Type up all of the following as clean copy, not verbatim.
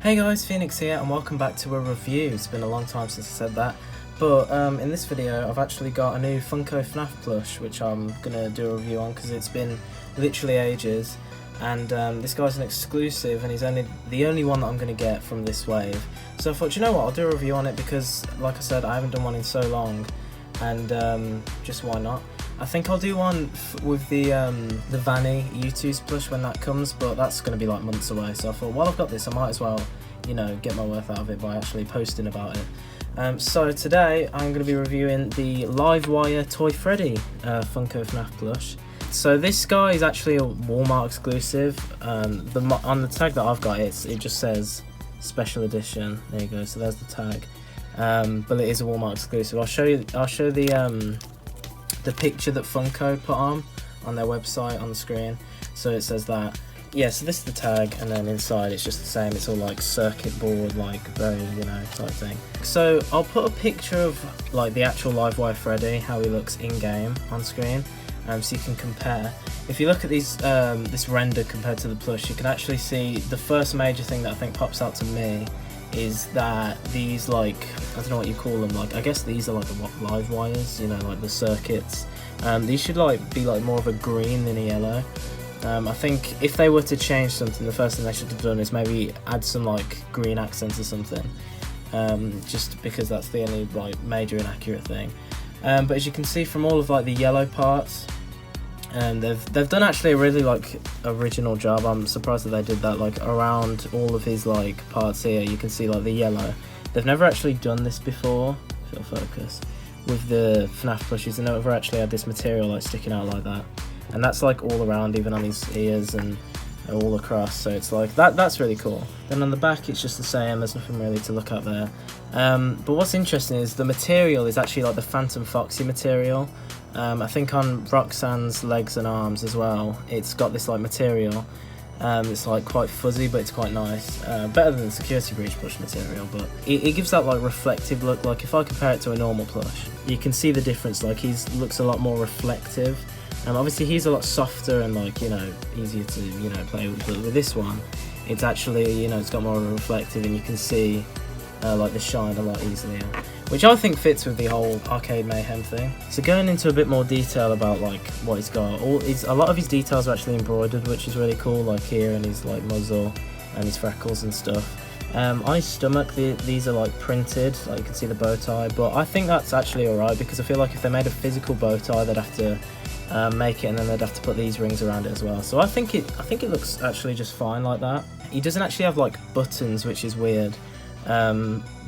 Hey guys, Phoenix here and welcome back to a review. It's been a long time since I said that, but in this video I've actually got a new Funko FNaF plush which I'm gonna do a review on because it's been literally ages, and this guy's an exclusive and he's the only one that I'm gonna get from this wave. So I thought, you know what, I'll do a review on it because, like I said, I haven't done one in so long, and just why not. I think I'll do one with the Vanny U2's plush when that comes, but that's going to be like months away, so I thought, while I've got this I might as well, you know, get my worth out of it by actually posting about it. So today I'm going to be reviewing the Livewire Toy Freddy Funko FNaF plush. So this guy is actually a Walmart exclusive. On the tag that I've got, it just says special edition. There you go, so there's the tag. But it is a Walmart exclusive. I'll show the picture that Funko put on their website on the screen. So it says that. Yeah, so this is the tag, and then inside it's just the same. It's all like circuit board, like very, you know, type thing. So I'll put a picture of like the actual Livewire Freddy, how he looks in game on screen, so you can compare. If you look at these, this render compared to the plush, you can actually see the first major thing that I think pops out to me is that these, like, I don't know what you call them, like, I guess these are like the live wires, you know, like the circuits. These should like be like more of a green than a yellow. I think if they were to change something, the first thing they should have done is maybe add some like green accents or something, just because that's the only like major inaccurate thing. But as you can see from all of like the yellow parts, they've done actually a really like original job. I'm surprised that they did that, like around all of his like parts here. You can see like the yellow. They've never actually done this before. If it'll focus with the FNaF plushes, they've never actually had this material like sticking out like that, and that's like all around, even on his ears and all across. So it's like that's really cool. Then on the back it's just the same. There's nothing really to look at there. But what's interesting is the material is actually like the Phantom Foxy material. I think on Roxanne's legs and arms as well, it's got this like material. It's like quite fuzzy, but it's quite nice. Better than the Security Breach plush material, but it gives that like reflective look. Like if I compare it to a normal plush, you can see the difference. Like he looks a lot more reflective. Obviously he's a lot softer and like, you know, easier to, you know, play with. But with this one, it's actually, you know, it's got more of a reflective, and you can see like the shine a lot easier, which I think fits with the whole Arcade Mayhem thing. So going into a bit more detail about like what he's got, a lot of his details are actually embroidered, which is really cool, like here and his like muzzle and his freckles and stuff. On his stomach, these are like printed, like you can see the bow tie, but I think that's actually alright, because I feel like if they made a physical bow tie, they'd have to make it, and then they'd have to put these rings around it as well. So I think it looks actually just fine like that. He doesn't actually have like buttons, which is weird.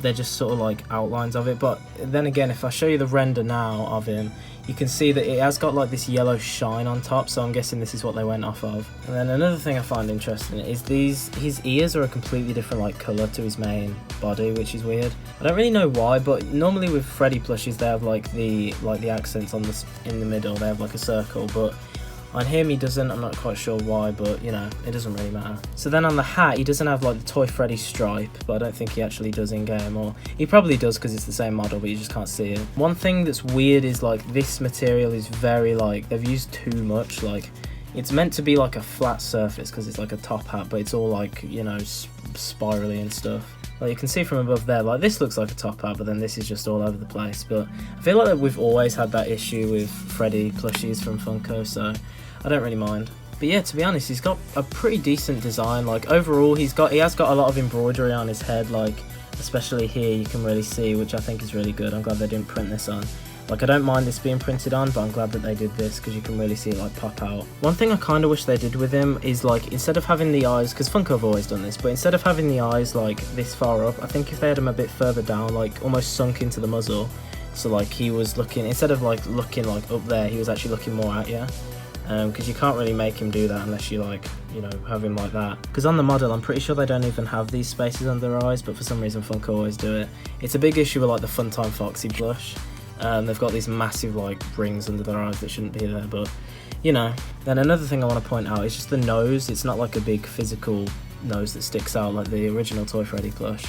They're just sort of like outlines of it, but then again, if I show you the render now of him, you can see that it has got like this yellow shine on top, so I'm guessing this is what they went off of. And then another thing I find interesting is his ears are a completely different like colour to his main body, which is weird. I don't really know why, but normally with Freddy plushies they have like the accents on in the middle, they have like a circle, but on him he doesn't. I'm not quite sure why, but you know, it doesn't really matter. So then on the hat, he doesn't have like the Toy Freddy stripe, but I don't think he actually does in game, or he probably does because it's the same model, but you just can't see it. One thing that's weird is like this material is very like, they've used too much. Like it's meant to be like a flat surface because it's like a top hat, but it's all like, you know, spirally and stuff. Like you can see from above there, like this looks like a top hat, but then this is just all over the place. But I feel like we've always had that issue with Freddy plushies from Funko, so I don't really mind. But yeah, to be honest, he's got a pretty decent design. Like overall, he has got a lot of embroidery on his head, like especially here you can really see, which I think is really good. I'm glad they didn't print this on. Like I don't mind this being printed on, but I'm glad that they did this because you can really see it like pop out. One thing I kind of wish they did with him is like, instead of having the eyes, because Funko have always done this, but instead of having the eyes like this far up, I think if they had him a bit further down, like almost sunk into the muzzle, so like he was looking, instead of like looking like up there, he was actually looking more at you. Because you can't really make him do that unless you like, you know, have him like that. Because on the model, I'm pretty sure they don't even have these spaces under their eyes, but for some reason Funko always do it. It's a big issue with like the Funtime Foxy plush. They've got these massive like rings under their eyes that shouldn't be there, but you know. Then another thing I want to point out is just the nose. It's not like a big physical nose that sticks out like the original Toy Freddy plush.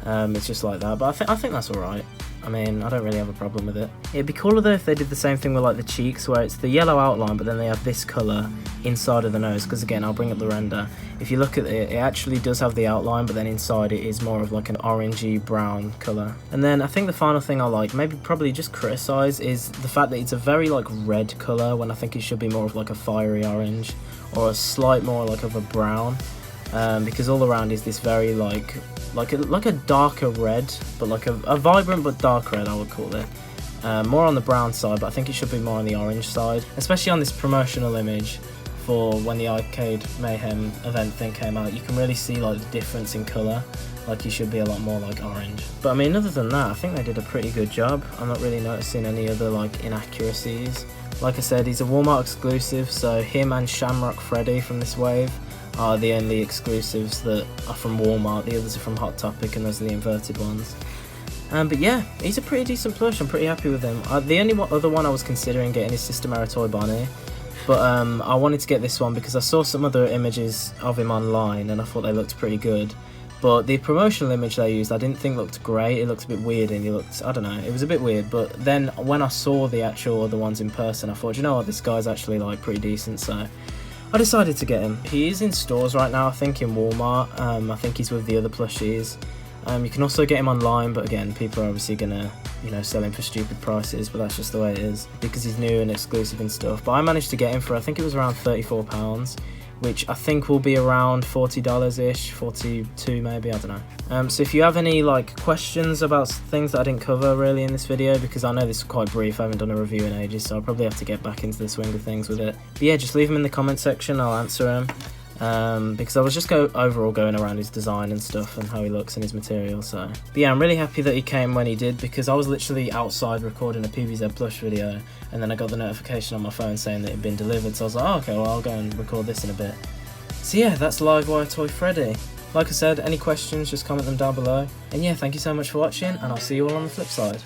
It's just like that, but I think that's alright. I mean, I don't really have a problem with it. It'd be cooler though if they did the same thing with like the cheeks, where it's the yellow outline but then they have this colour inside of the nose, because again, I'll bring up the render. If you look at it, it actually does have the outline, but then inside it is more of like an orangey brown colour. And then I think the final thing I like, probably just criticise, is the fact that it's a very like red colour when I think it should be more of like a fiery orange or a slight more like of a brown. Because all around is this very like a darker red, but like a vibrant but dark red, I would call it. More on the brown side, but I think it should be more on the orange side, especially on this promotional image for when the Arcade Mayhem event thing came out. You can really see like the difference in colour, like he should be a lot more like orange. But I mean, other than that, I think they did a pretty good job. I'm not really noticing any other like inaccuracies. Like I said, he's a Walmart exclusive, so him and Shamrock Freddy from this wave are the only exclusives that are from Walmart. The others are from Hot Topic, and those are the inverted ones. But yeah, he's a pretty decent plush. I'm pretty happy with him. The only other one I was considering getting is Systemera Toy Bonnie, but I wanted to get this one because I saw some other images of him online and I thought they looked pretty good. But the promotional image they used, I didn't think looked great. It looked a bit weird, and he looked, I don't know, it was a bit weird. But then when I saw the actual other ones in person, I thought, you know what, this guy's actually like pretty decent, so I decided to get him. He is in stores right now, I think in Walmart. I think he's with the other plushies. You can also get him online, but again, people are obviously gonna, you know, sell him for stupid prices, but that's just the way it is because he's new and exclusive and stuff. But I managed to get him for, I think it was around £34, which I think will be around $40-ish, 42 maybe, I don't know. So if you have any like questions about things that I didn't cover really in this video, because I know this is quite brief, I haven't done a review in ages, so I'll probably have to get back into the swing of things with it. But yeah, just leave them in the comment section, I'll answer them. Because I was just overall going around his design and stuff and how he looks and his material, so. But yeah, I'm really happy that he came when he did, because I was literally outside recording a PVZ plush video, and then I got the notification on my phone saying that it had been delivered, so I was like, oh, okay, well, I'll go and record this in a bit. So yeah, that's Livewire Toy Freddy. Like I said, any questions, just comment them down below. And yeah, thank you so much for watching, and I'll see you all on the flip side.